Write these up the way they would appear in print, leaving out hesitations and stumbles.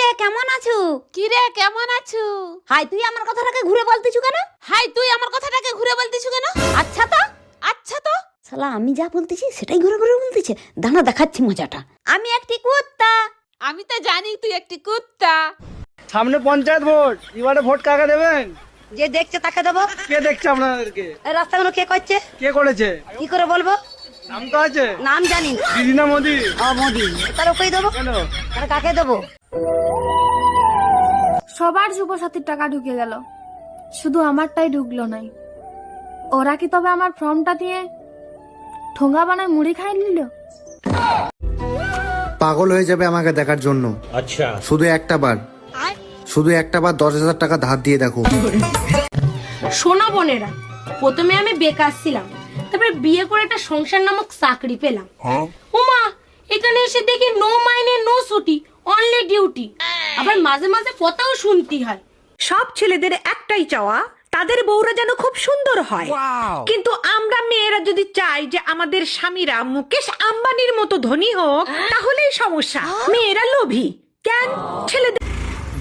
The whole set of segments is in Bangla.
কিরে কেমন আছো? কিরে কেমন আছো? হাই তুই আমার কথাটাকে ঘুরে বলতিছু কেন? হাই তুই আমার কথাটাকে ঘুরে বলতিছু কেন? আচ্ছা তো আচ্ছা তো শালা আমি যা বলতেছি সেটাই ঘুরে ঘুরে বলতেছে। দাঁড়া দেখাচ্ছি মজাটা। আমি একটি কুত্তা। আমি তো জানি তুই একটি কুত্তা। সামনে পঞ্চায়েত ভোট, এবারে ভোট কাকে দেবেন? যে দেখছে তাকে দেবো। কে দেখছে আপনাদেরকে? এই রাস্তাগুলো কে করছে? কে করেছে? কি করে বলবো? নাম তো আছে? নাম জানি। দিদি না মোদি? ও মোদি। তার ওকেই দেবো। কেন? তার কাকে দেবো? সবার যুবসাথীর টাকা ঢুকে গেল, শুধু আমারটাই ঢুকলো নাই। ওরা কি তবে আমার ফর্মটা দিয়ে ঠোঙ্গা বানায় মুড়ি খাই নিল? পাগল হয়ে যাবে আমাকে দেখার জন্য। আচ্ছা, শুধু একটা বার 10,000 টাকা ধার দিয়ে দেখো। শোনো বোনেরা, প্রথমে আমি বেকার ছিলাম, তারপরে বিয়ে করে একটা সংসার নামক চাকরি পেলাম। ওমা, এখানে এসে দেখি নো মাইনে নো ছুটি, অনলি ডিউটি। আবার মাঝে মাঝে কথাও শুনতে হয়। সব ছেলেদের একটাই চাওয়া, তাদের বউরা যেন খুব সুন্দর হয়। কিন্তু আমরা মেয়েরা যদি চাই যে আমাদের স্বামীরা মুকেশ আম্বানির মতো ধনী হোক, তাহলেই সমস্যা। মেয়েরা লোভী কেন? ছেলেদের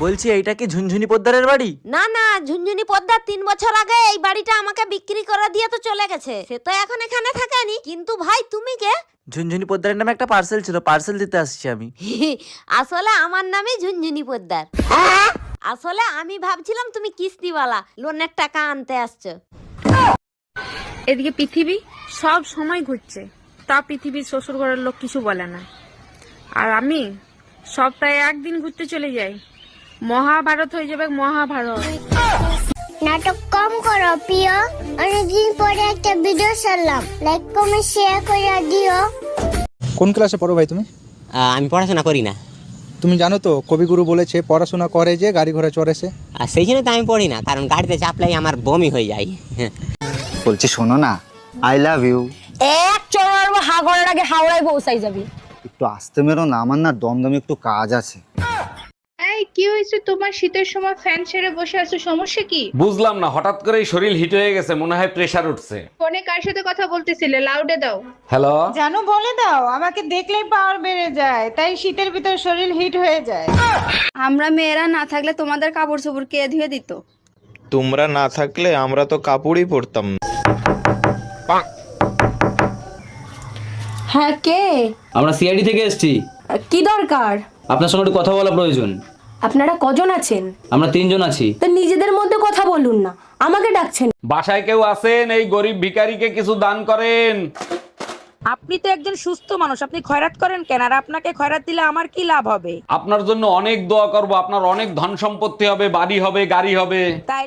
বলছি এইটা কি ঝুনঝুনি পোদ্দারের বাড়ি? না না, ঝুনঝুনি পদ্মার 3 বছর আগে এই বাড়িটা আমাকে বিক্রি করে দিয়ে তো চলে গেছে। সে তো এখন এখানে থাকেনি। কিন্তু ভাই তুমি কে? ঝুনঝুনি পোদ্দারের নামে একটা পার্সেল ছিল, পার্সেল দিতে আসছি আমি। আসলে আমার নামই ঝুনঝুনি পোদ্দার। আসলে আমি ভাবছিলাম তুমি কিস্তিওয়ালা, লোনের টাকা আনতে আসছো। এদিকে পৃথিবী সব সময় ঘুরছে, তা পৃথিবীর শ্বশুর ঘরের লোক কিছু বলে না। আর আমি সপ্তাহে একদিন ঘুরতে চলে যাই, মহাভারত হয়ে যাবে মহাভারত। নাটক কম করো প্রিয়, অনেকদিন পরে একটা ভিডিও ছাড়লাম, লাইক কমেন্ট শেয়ার করে দিও। কোন ক্লাসে পড়ো ভাই তুমি? আমি পড়াশোনা করি না। তুমি জানো তো কবিগুরু বলেছে পড়াশোনা করে যে গাড়ি ঘোড়া চড়েছে। আর সেই জন্য তো আমি পড়ি না, কারণ গাড়িতে চাপলাই আমার বমি হয়ে যায়। বলছি শোনো না, আই লাভ ইউ। এক চড়ার হাগড়ের আগে হাওড়ায় পৌঁছাই যাবি। একটু আসতে মেরো না, আমার না দমদমে একটু কাজ আছে। এই কি হয়েছে তোমার? শীতের সময় ফ্যান ছেড়ে বসে আছো, সমস্যা কি? বুঝলাম না, হঠাৎ করেই শরীর হিট হয়ে গেছে, মনে হয় প্রেসার উঠছে। ফোনে কার সাথে কথা বলতেছিলে? লাউডে দাও। হ্যালো, জানো বলে দাও, আমাকে দেখলেই পাওয়ার বেড়ে যায়, তাই শীতের ভিতর শরীর হিট হয়ে যায়। আমরা মেয়েরা না থাকলে তোমাদের কাপড় চোপড় কে ধুয়ে দিত? তোমরা না থাকলে আমরা তো কাপড়ই পরতাম না। হ্যাঁ, কে? আমরা সিআইডি থেকে এসেছি। কি দরকার? আপনার সঙ্গে একটু কথা বলা প্রয়োজন। আপনারা কজন আছেন? আমরা 3 জন আছি। তো নিজেদের মধ্যে কথা বলুন না, আমাকে ডাকছেন। বাসায় কেউ আছেন? এই গরিব ভিখারিকে কিছু দান করেন। আপনি তো একজন সুস্থ মানুষ, আপনি খয়রাত করেন কেন? আর আপনাকে খয়রাত দিলে আমার কি লাভ হবে? আপনার জন্য অনেক দোয়া করব, আপনার অনেক ধন সম্পত্তি হবে, বাড়ি হবে, গাড়ি হবে। তাই